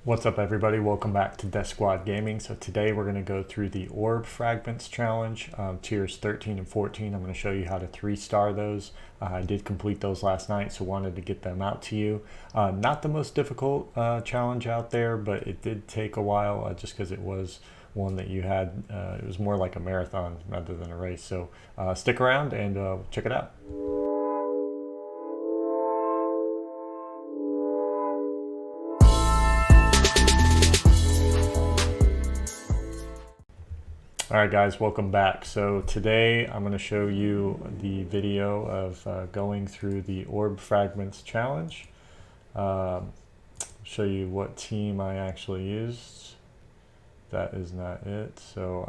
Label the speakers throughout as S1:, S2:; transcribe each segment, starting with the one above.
S1: What's up everybody, welcome back to DethSquad Gaming. So today we're going to go through the Orb Fragments challenge, tiers 13 and 14. I'm going to show you how to 3-star those. I did complete those last night, so wanted to get them out to you. Not the most difficult challenge out there, but it did take a while just because it was one that you had, it was more like a marathon rather than a race. So stick around and check it out. Alright guys, welcome back. So today I'm going to show you the video of going through the Orb Fragments challenge. Show you what team I actually used. That is not it. So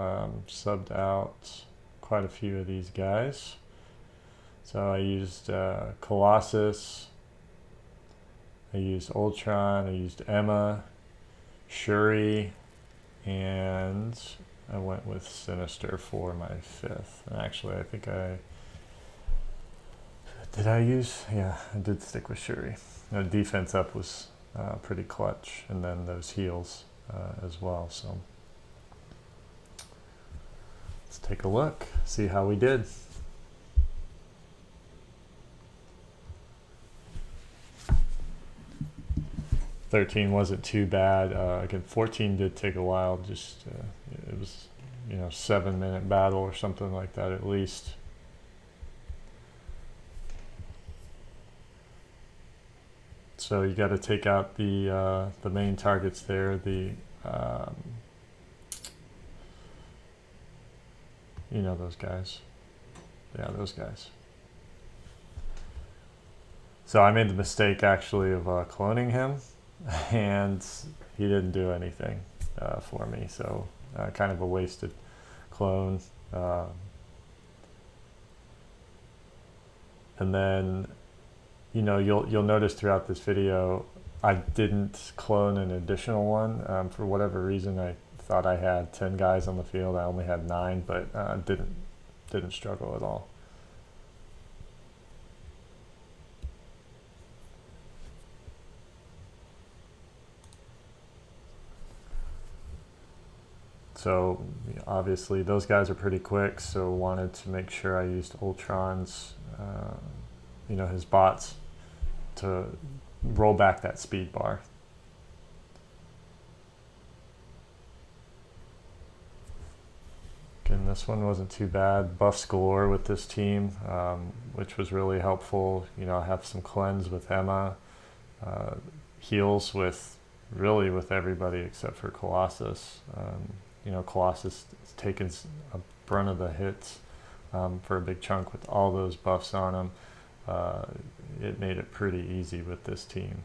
S1: subbed out quite a few of these guys. So I used Colossus, I used Ultron, I used Emma, Shuri, and I went with Sinister for my 5th. And actually, I think yeah, I did stick with Shuri. Defense up was pretty clutch, and then those heals as well. So let's take a look, see how we did. $13 wasn't too bad. Again, 14 did take a while. Just it was, 7-minute battle or something like that at least. So you got to take out the main targets there. Those guys. Yeah, those guys. So I made the mistake actually of cloning him, and he didn't do anything for me. So kind of a wasted clone. And then, you'll notice throughout this video, I didn't clone an additional one. For whatever reason, I thought I had 10 guys on the field. I only had 9, but didn't struggle at all. So obviously those guys are pretty quick, so wanted to make sure I used Ultron's, his bots to roll back that speed bar. Again, this one wasn't too bad. Buffs galore with this team, which was really helpful. I have some cleanse with Emma, heals with everybody except for Colossus. Colossus has taken a brunt of the hits for a big chunk with all those buffs on him. It made it pretty easy with this team.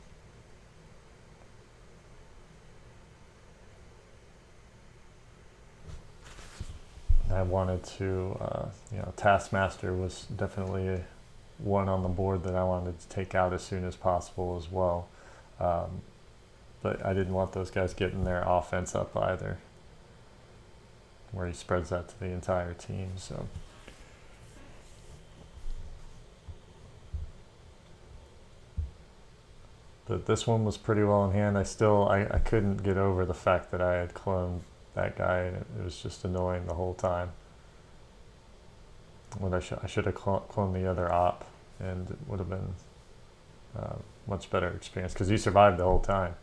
S1: I wanted to, Taskmaster was definitely one on the board that I wanted to take out as soon as possible as well. But I didn't want those guys getting their offense up either, where he spreads that to the entire team. So but this one was pretty well in hand. I couldn't get over the fact that I had cloned that guy, and it was just annoying the whole time. When I should have cloned the other op, and it would have been much better experience, because he survived the whole time.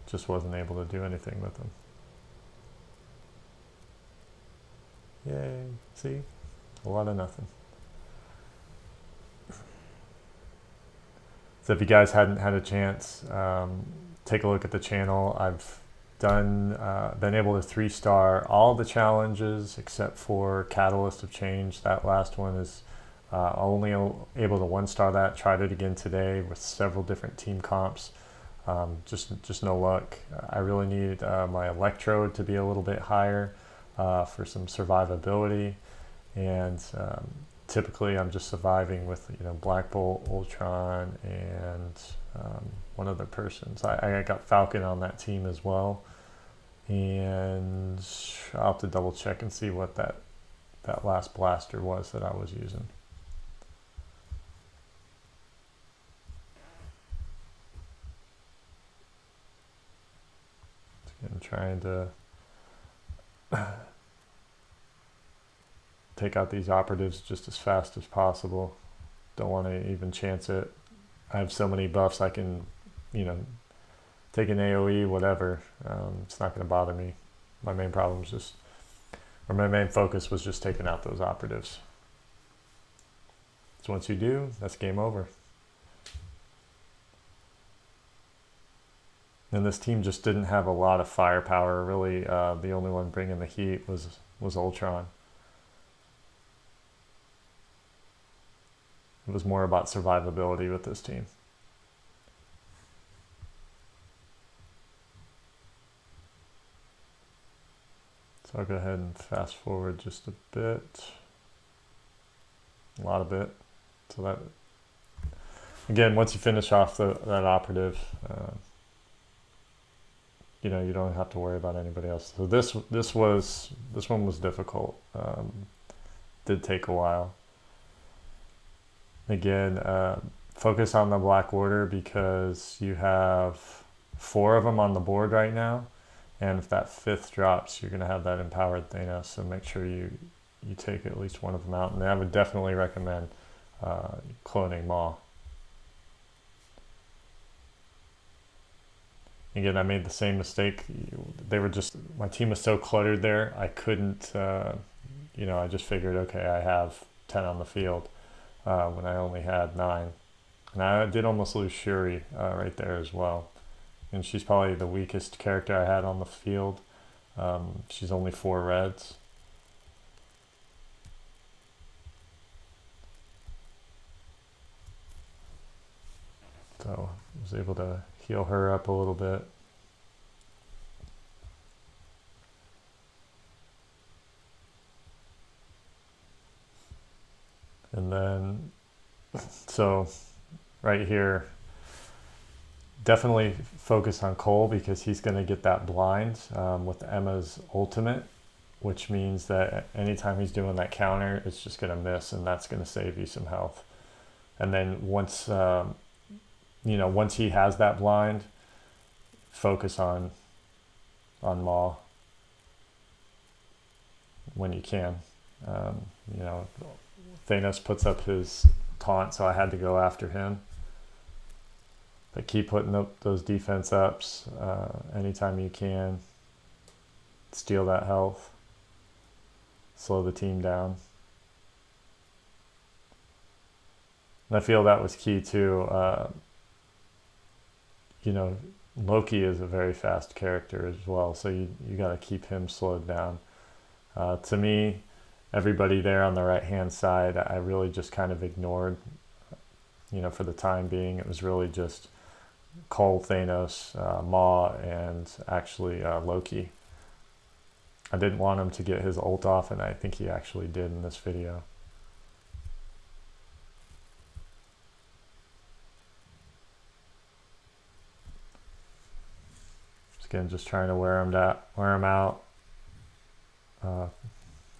S1: Just wasn't able to do anything with him. Yay, see? A lot of nothing. So if you guys hadn't had a chance, take a look at the channel. I've been able to 3-star all the challenges except for Catalyst of Change. That last one is only able to 1-star that. Tried it again today with several different team comps. Just no luck. I really need my Electrode to be a little bit higher for some survivability, and typically I'm just surviving with Black Bolt, Ultron, and one other person. So I got Falcon on that team as well, and I'll have to double check and see what that last blaster was that I was using. and trying to take out these operatives just as fast as possible. Don't want to even chance it. I have so many buffs I can, you know, take an AoE, whatever. It's not going to bother me. My main problem is just, or my main focus was just taking out those operatives. So once you do, that's game over. And this team just didn't have a lot of firepower. Really, the only one bringing the heat was Ultron. It was more about survivability with this team. So I'll go ahead and fast forward just a bit. A lot of bit. So that, again, once you finish off that operative, you know, you don't have to worry about anybody else. So this one was difficult. Did take a while. Again, focus on the Black Order because you have 4 of them on the board right now, and if that 5th drops, you're going to have that empowered Thanos. So make sure you take at least one of them out, and I would definitely recommend cloning Maw. Again, I made the same mistake. My team was so cluttered there, I couldn't, you know, I just figured, okay, I have 10 on the field when I only had 9. And I did almost lose Shuri right there as well. And she's probably the weakest character I had on the field. She's only 4 reds. So I was able to heal her up a little bit. And then, so right here, definitely focus on Cole because he's going to get that blind with Emma's ultimate, which means that anytime he's doing that counter, it's just going to miss, and that's going to save you some health. And then once, you know, once he has that blind, focus on Maw when you can. You know, Thanos puts up his taunt, so I had to go after him. But keep putting up those defense ups anytime you can. Steal that health. Slow the team down. And I feel that was key too. You know, Loki is a very fast character as well, so you got to keep him slowed down. To me, everybody there on the right-hand side, I really just kind of ignored. You know, for the time being, it was really just Cole, Thanos, Maw, and actually Loki. I didn't want him to get his ult off, and I think he actually did in this video. Again, just trying to wear him out.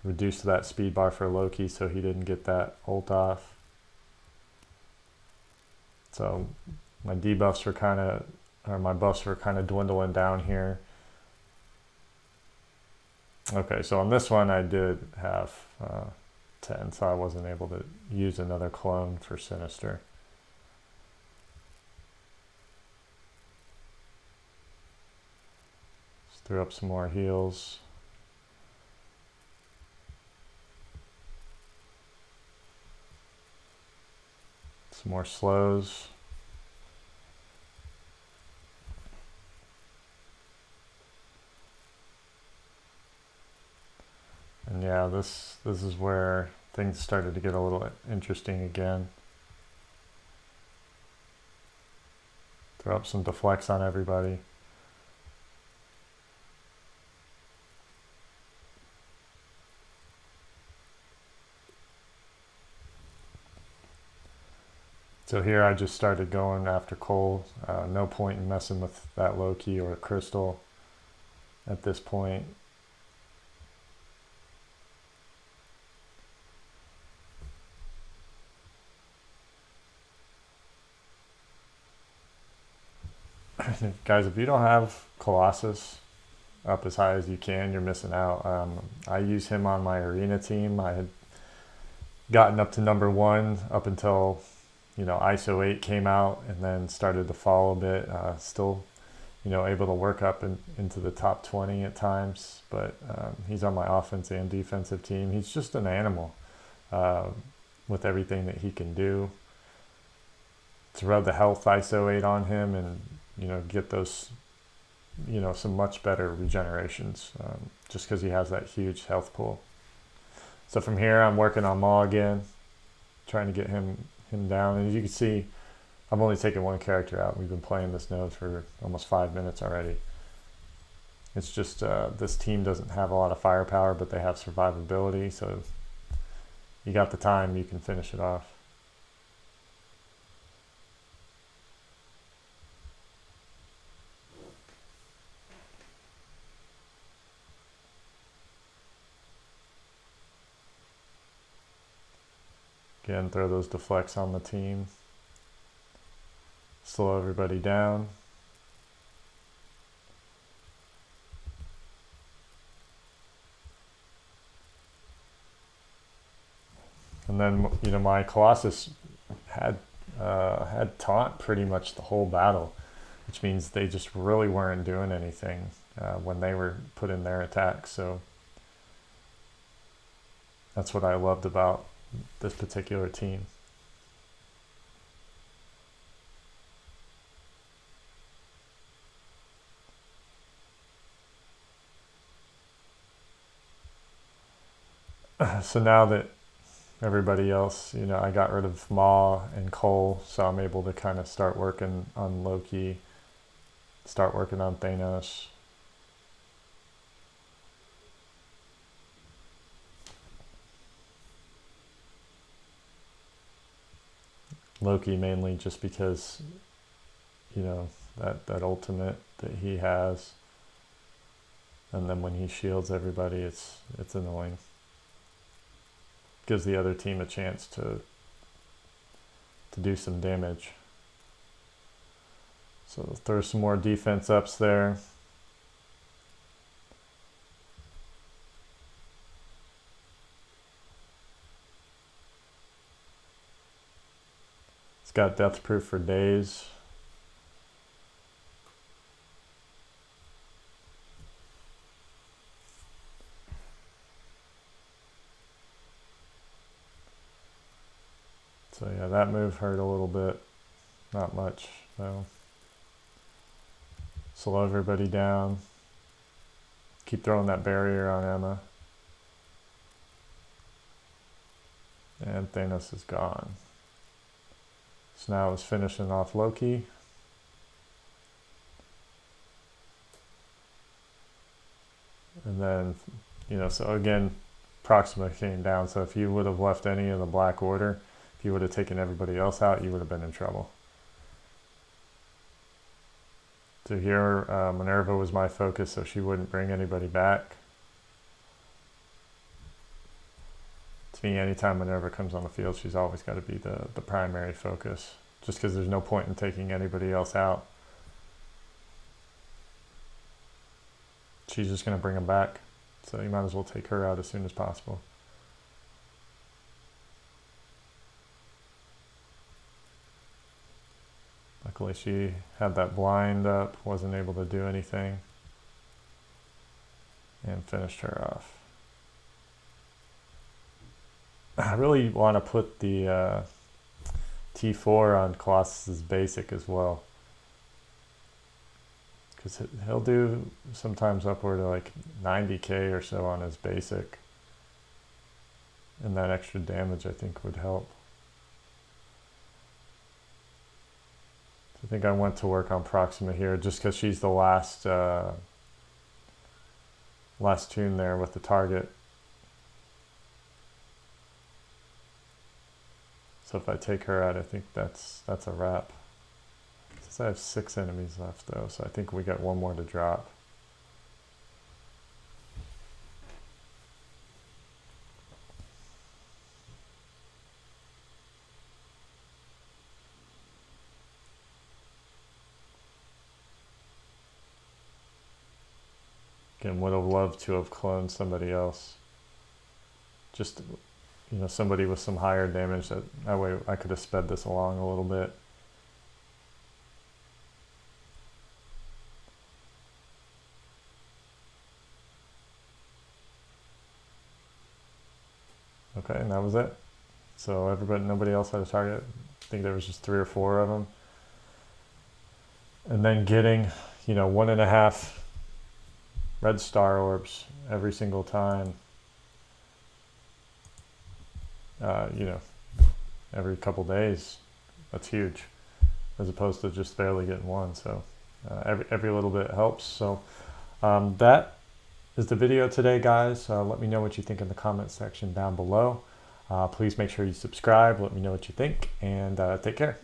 S1: Reduce that speed bar for Loki so he didn't get that ult off. So my debuffs were kind of, or my buffs were kind of dwindling down here. Okay, so on this one I did have 10, so I wasn't able to use another clone for Sinister. Just threw up some more heals. Some more slows. And yeah, this is where things started to get a little interesting again. Throw up some deflects on everybody. So here I just started going after Cole. No point in messing with that Loki or Crystal at this point. Guys, if you don't have Colossus, up as high as you can, you're missing out. I use him on my arena team. I had gotten up to number 1 up until, ISO 8 came out, and then started to fall a bit. Still, able to work up into the top 20 at times, but he's on my offense and defensive team. He's just an animal with everything that he can do. To rub the health ISO 8 on him and, get those, some much better regenerations, just because he has that huge health pool. So from here, I'm working on Maw again, trying to get him down. And as you can see, I've only taken one character out. We've been playing this node for almost 5 minutes already. It's just this team doesn't have a lot of firepower, but they have survivability. So you got the time, you can finish it off. Again, throw those deflects on the team. Slow everybody down. And then, my Colossus had taunt pretty much the whole battle, which means they just really weren't doing anything when they were put in their attacks. So that's what I loved about this particular team. So now that everybody else, I got rid of Maw and Cole, so I'm able to kind of start working on Loki, start working on Thanos. Loki mainly just because, that ultimate that he has, and then when he shields everybody, it's annoying. Gives the other team a chance to do some damage. So throw some more defense ups there. It's got death proof for days. So yeah, that move hurt a little bit. Not much, though. Slow everybody down. Keep throwing that barrier on Emma. And Thanos is gone. So now it's finishing off Loki. And then, so again, Proxima came down. So if you would have left any of the Black Order, if you would have taken everybody else out, you would have been in trouble. So here, Minerva was my focus, so she wouldn't bring anybody back. To me, anytime Minerva comes on the field, she's always got to be the primary focus, just because there's no point in taking anybody else out. She's just going to bring them back, so you might as well take her out as soon as possible. Luckily she had that blind up, wasn't able to do anything, and finished her off. I really want to put the T4 on Colossus's basic as well, because he'll do sometimes upward of like 90k or so on his basic, and that extra damage I think would help. I think I went to work on Proxima here just because she's the last tune there with the target. So if I take her out, I think that's a wrap. Since I have 6 enemies left though, so I think we got one more to drop. Again, would have loved to have cloned somebody else. Just, you know, somebody with some higher damage. That way I could have sped this along a little bit. Okay, and that was it. So nobody else had a target. I think there was just 3 or 4 of them. And then getting, you know, 1.5 red star orbs every single time. You know, every couple days. That's huge, as opposed to just barely getting one. So every little bit helps. So that is the video today, guys. Let me know what you think in the comment section down below. Please make sure you subscribe. Let me know what you think, and take care.